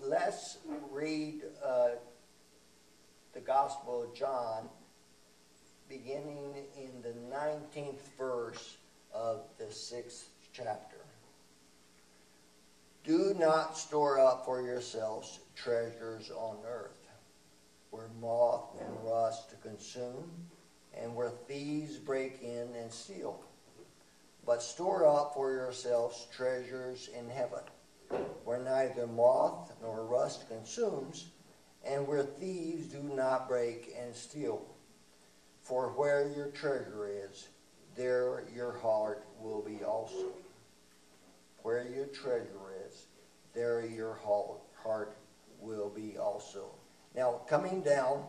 let's read the Gospel of John, beginning in the 19th verse of the 6th chapter. Do not store up for yourselves treasures on earth, where moth and rust consume, and where thieves break in and steal. But store up for yourselves treasures in heaven, where neither moth nor rust consumes, and where thieves do not break and steal. For where your treasure is, there your heart will be also. Where your treasure is, there your heart will be also. Now, coming down,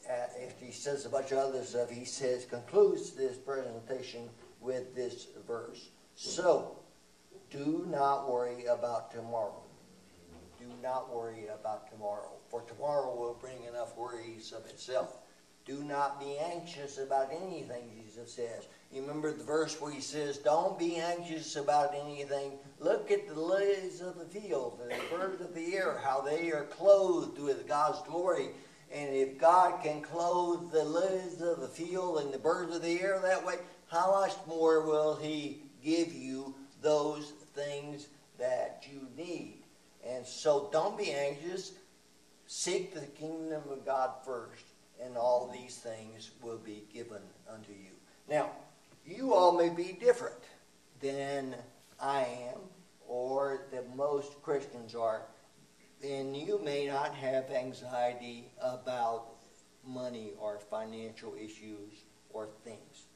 after he says a bunch of other stuff, he concludes this presentation with this verse. So, do not worry about tomorrow. Do not worry about tomorrow, for tomorrow will bring enough worries of itself. Do not be anxious about anything, Jesus says. You remember the verse where he says, don't be anxious about anything. Look at the lilies of the field and the birds of the air, how they are clothed with God's glory. And if God can clothe the lilies of the field and the birds of the air that way, how much more will he give you those things that you need? And so don't be anxious. Seek the kingdom of God first, and all these things will be given unto you. Now, you all may be different than I am, or that most Christians are, and you may not have anxiety about money or financial issues or things.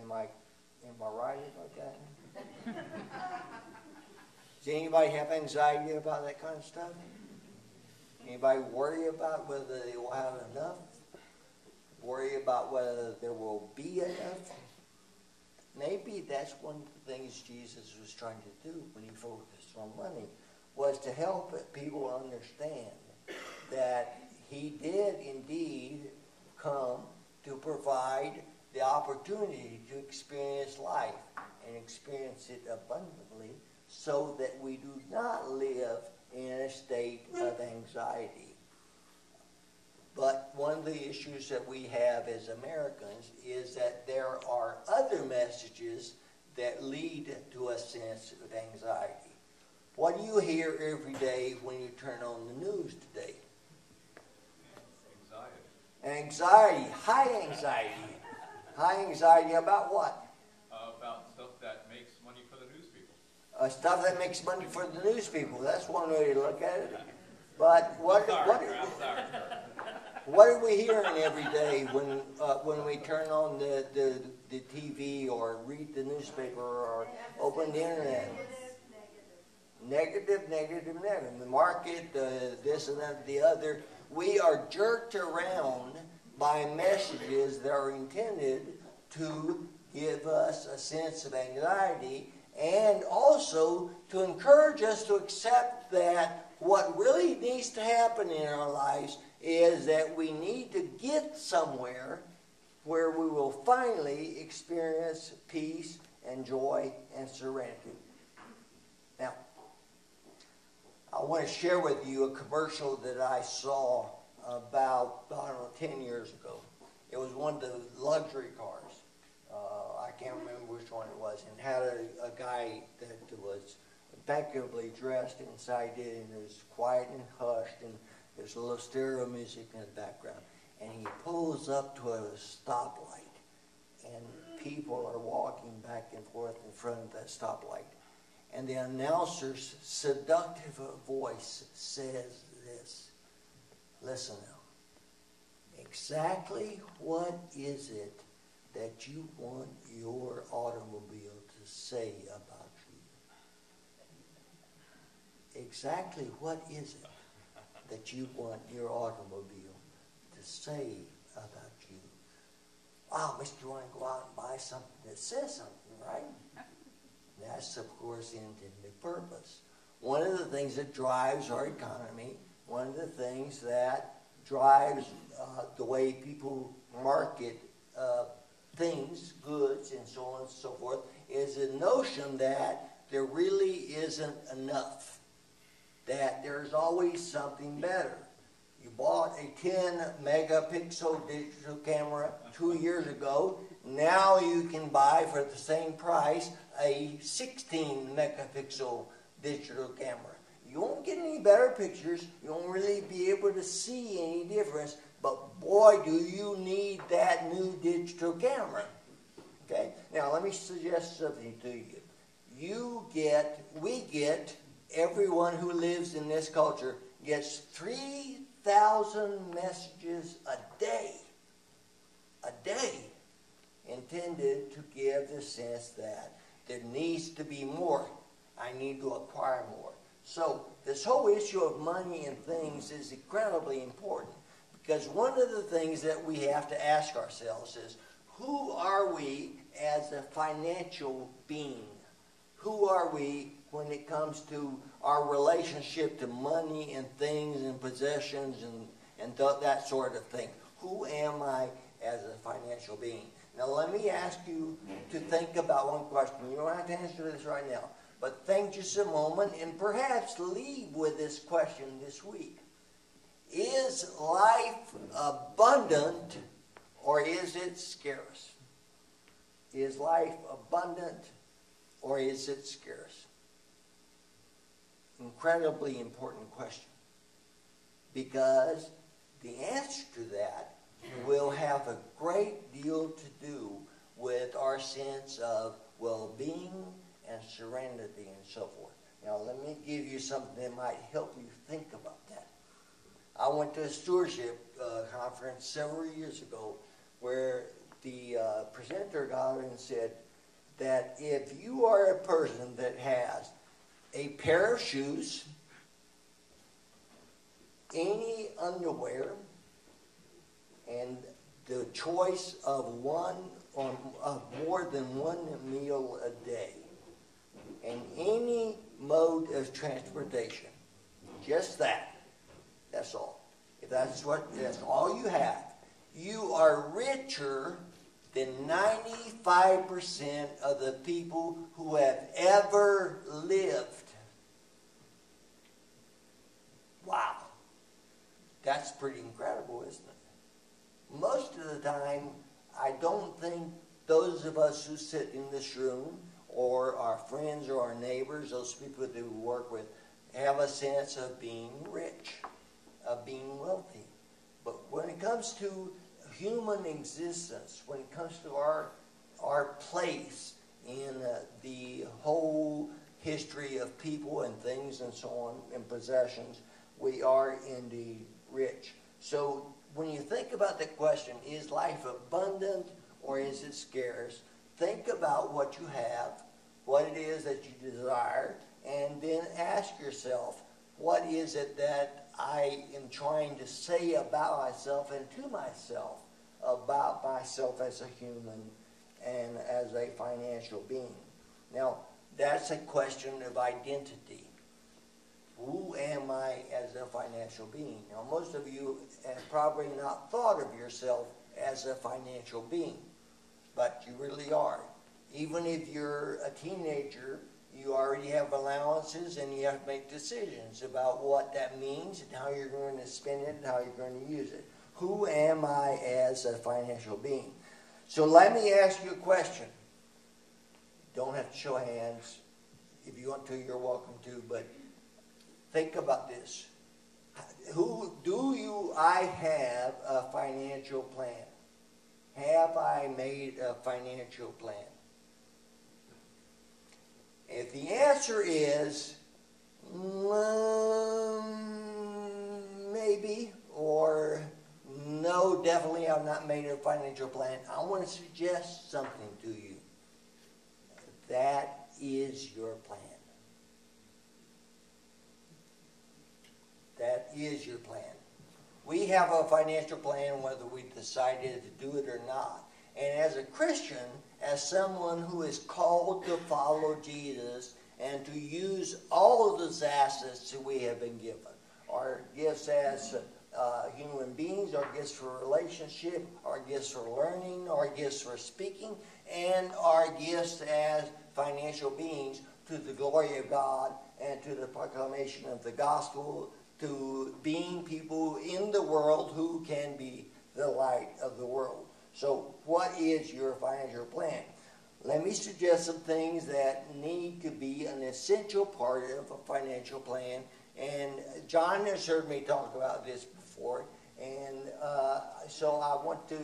Am I right about that? Does anybody have anxiety about that kind of stuff? Anybody worry about whether they will have enough? Worry about whether there will be enough? Maybe that's one of the things Jesus was trying to do when he focused on money, was to help people understand that he did indeed come to provide the opportunity to experience life and experience it abundantly, so that we do not live in a state of anxiety. But one of the issues that we have as Americans is that there are other messages that lead to a sense of anxiety. What do you hear every day when you turn on the news today? Anxiety. High anxiety. High anxiety about what? About stuff that makes money for the news people. Stuff that makes money for the news people. That's one way to look at it. But what are we hearing every day when we turn on the TV or read the newspaper or open the internet? Negative. The market, this and that, the other. We are jerked around by messages that are intended to give us a sense of anxiety, and also to encourage us to accept that what really needs to happen in our lives is that we need to get somewhere where we will finally experience peace and joy and serenity. Now, I want to share with you a commercial that I saw about, I don't know, 10 years ago. It was one of the luxury cars. I can't remember which one it was, and had a guy that was impeccably dressed inside it, and it was quiet and hushed, and there's a little stereo music in the background. And he pulls up to a stoplight, and people are walking back and forth in front of that stoplight. And the announcer's seductive voice says this. Listen now. Exactly what is it that you want your automobile to say about you? Exactly what is it that you want your automobile to say about you? Wow, mister, you want to go out and buy something that says something, right? That's, of course, the intended purpose. One of the things that drives our economy, one of the things that drives the way people market things, goods, and so on and so forth, is the notion that there really isn't enough. that there's always something better. You bought a 10 megapixel digital camera 2 years ago. Now you can buy for the same price a 16 megapixel digital camera. You won't get any better pictures. You won't really be able to see any difference. But boy, do you need that new digital camera. Okay? Now let me suggest something to you. Everyone who lives in this culture gets 3,000 messages a day. A day. Intended to give the sense that there needs to be more. I need to acquire more. So this whole issue of money and things is incredibly important, because one of the things that we have to ask ourselves is, who are we as a financial being? Who are we when it comes to our relationship to money and things and possessions and that sort of thing? Who am I as a financial being? Now let me ask you to think about one question. You don't have to answer this right now, but think just a moment and perhaps leave with this question this week. Is life abundant or is it scarce? Is life abundant or is it scarce? Incredibly important question, because the answer to that will have a great deal to do with our sense of well-being and serenity and so forth. Now, let me give you something that might help you think about that. I went to a stewardship conference several years ago where the presenter got up and said that if you are a person that has a pair of shoes, any underwear, and the choice of one or of more than one meal a day, and any mode of transportation, just that, that's all. If that's all you have, you are richer than 95% of the people who have ever lived. Wow. That's pretty incredible, isn't it? Most of the time, I don't think those of us who sit in this room, or our friends or our neighbors, those people that we work with, have a sense of being rich, of being wealthy. But when it comes to human existence, when it comes to our place in the whole history of people and things and so on, and possessions, we are indeed rich. So when you think about the question, is life abundant or is it scarce? Think about what you have, what it is that you desire, and then ask yourself, what is it that I am trying to say about myself and to myself about myself as a human and as a financial being? Now, that's a question of identity. Who am I as a financial being? Now, most of you have probably not thought of yourself as a financial being, but you really are. Even if you're a teenager, you already have allowances and you have to make decisions about what that means and how you're going to spend it and how you're going to use it. Who am I as a financial being? So let me ask you a question. Don't have to show hands. If you want to, you're welcome to, but think about this. I have a financial plan? Have I made a financial plan? If the answer is maybe, or no, definitely I've not made a financial plan, I want to suggest something to you. That is your plan. That is your plan. We have a financial plan whether we decided to do it or not. And as a Christian, as someone who is called to follow Jesus and to use all of those assets that we have been given, our gifts as human beings, our gifts for relationship, our gifts for learning, our gifts for speaking, and our gifts as financial beings to the glory of God and to the proclamation of the gospel, to being people in the world who can be the light of the world. So what is your financial plan? Let me suggest some things that need to be an essential part of a financial plan. And John has heard me talk about this before. And so I want to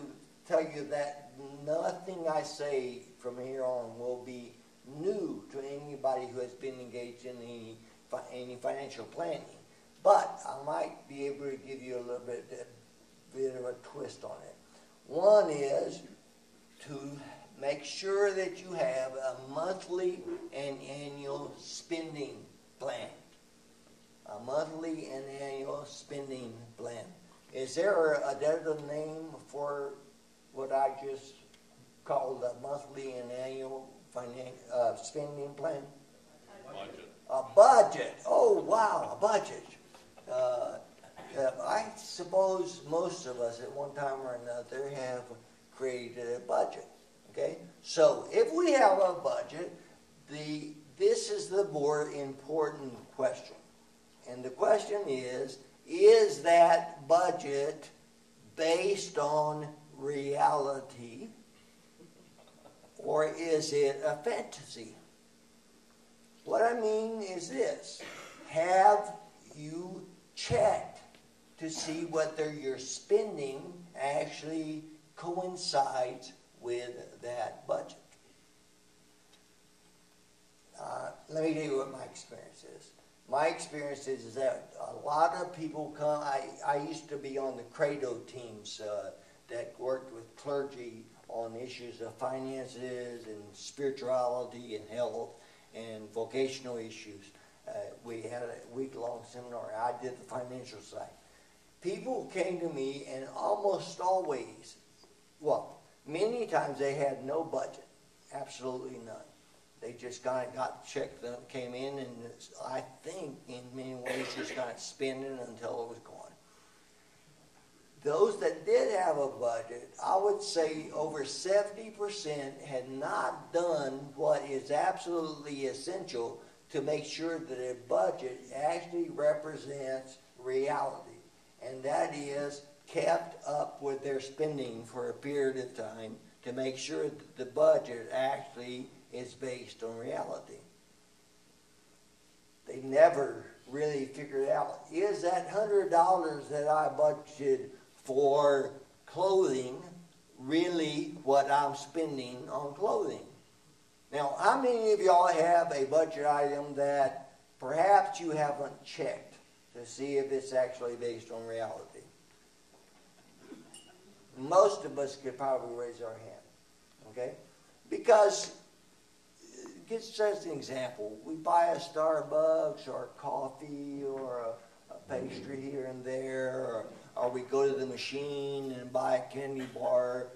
tell you that nothing I say from here on will be new to anybody who has been engaged in any financial planning. But I might be able to give you a little bit of a twist on it. One is to make sure that you have a monthly and annual spending plan. A monthly and annual spending plan. Is there a name for what I just called a monthly and annual spending plan? Budget. A budget. Oh, wow, a budget. I suppose most of us at one time or another have created a budget. Okay? So if we have a budget, this is the more important question. And the question is that budget based on reality, or is it a fantasy? What I mean is this. Have you checked to see whether your spending actually coincides with that budget? Let me tell you what my experience is. My experience is that a lot of people come. I used to be on the Credo teams that worked with clergy on issues of finances and spirituality and health and vocational issues. We had a week-long seminar. I did the financial side. People came to me and almost always, many times they had no budget, absolutely none. They just kind of got checked, came in, and I think in many ways just kind of spending until it was gone. Those that did have a budget, I would say over 70% had not done what is absolutely essential to make sure that a budget actually represents reality. And that is kept up with their spending for a period of time to make sure that the budget actually is based on reality. They never really figured out, is that $100 that I budgeted for clothing really what I'm spending on clothing? Now, how many of y'all have a budget item that perhaps you haven't checked to see if it's actually based on reality? Most of us could probably raise our hand, okay? Because, just as an example, we buy a Starbucks or a coffee or a pastry here and there, or we go to the machine and buy a candy bar,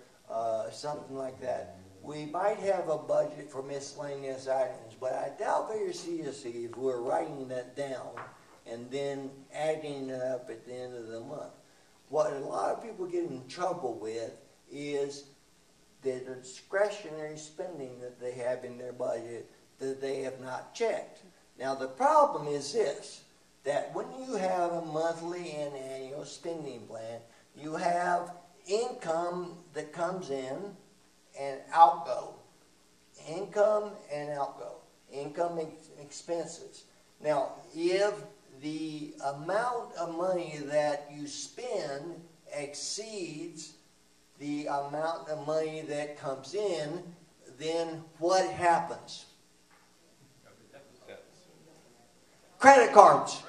something like that. We might have a budget for miscellaneous items, but I doubt very seriously if we're writing that down and then adding it up at the end of the month. What a lot of people get in trouble with is the discretionary spending that they have in their budget that they have not checked. Now the problem is this, that when you have a monthly and annual spending plan, you have income that comes in and outgo. Income and outgo. Income and expenses. Now, if the amount of money that you spend exceeds the amount of money that comes in, then what happens? Credit cards.